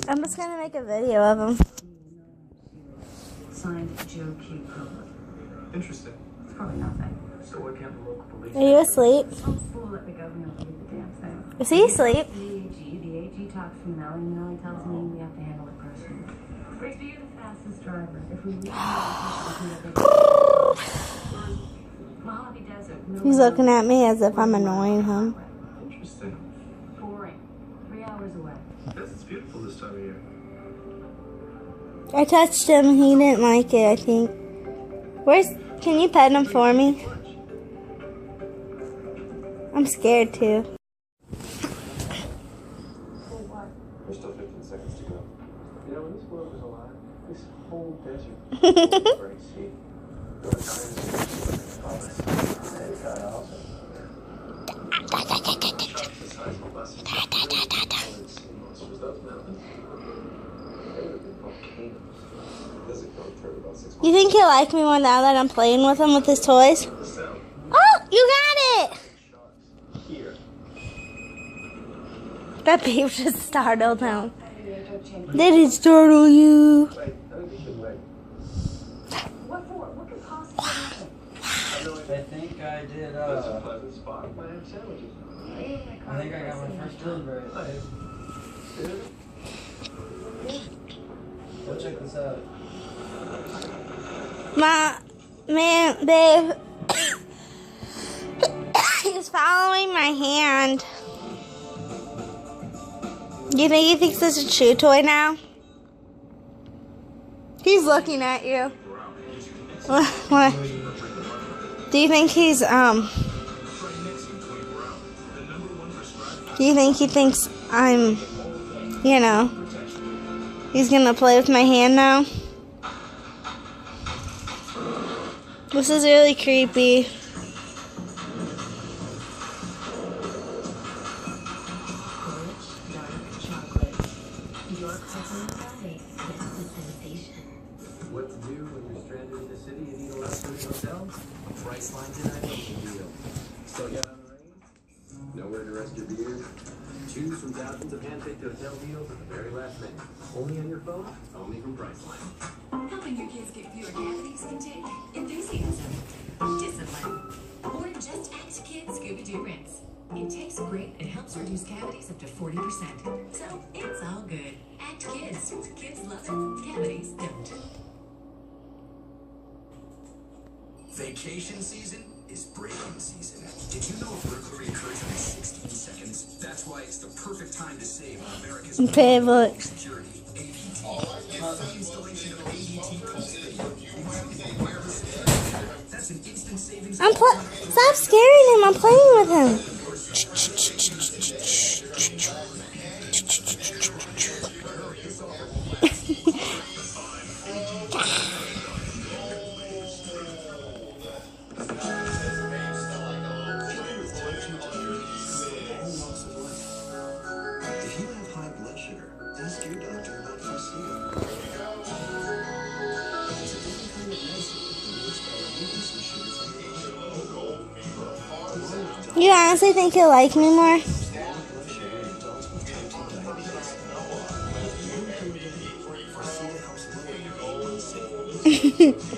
I'm just gonna make a video of him. Signed Joe Q. Public. Interesting. It's probably nothing. So what can't the local police? Are you asleep? Some fool at the government will get the damn thing. Is he asleep? The AG talks to Melly, and Melly tells me we have to handle it personally. Briggsby, you're the fastest driver. If we leave Mojave Desert. He's looking at me as if I'm annoying him. Interesting. Boring. 3 hours away. Yes, it's beautiful this time of year. I touched him. He didn't like it, I think. Can you pet him for me? I'm scared too. There's still 15 seconds to go. You know, when this world was alive, this whole desert was very sea. There were You think he'll like me more now that I'm playing with him with his toys? Oh, you got it! That babe just startled him. Did it startle you? What for? What could possibly happen? I think I did, I think I got my first delivery. Go check this out. Babe. He's following my hand. Do you think he thinks this is a chew toy now? He's looking at you. What? Do you think he's, do you think he thinks I'm, you know, he's gonna play with my hand now? This is really creepy. What to do when you're stranded in the city and need a last-minute hotel? Priceline tonight ocean deal. Still get on the range? Nowhere to rest your beard? Choose from thousands of hand-picked hotel deals at the very last minute. Only on your phone, only from Priceline. Helping your kids get fewer cavities can take enthusiasm, discipline, or just act kids Scooby-Doo rinse. It tastes great and helps reduce cavities up to 40%. So it's all good. Act kids. Kids love it. Cavities don't. Vacation season is breaking season. Did you know a burglary occurs every 16 seconds? That's why it's the perfect time to save on America's Okay, look. security, ADT. Get free installation of ADT Pulse Video, including wireless security. That's an instant savings. Stop scaring him. I'm playing with him. If you have high blood sugar, ask your doctor about Farxiga. It's a different kind of medicine that works by removing some sugars from the body. You honestly think he'll like me more? Farxiga helps lower your A1C.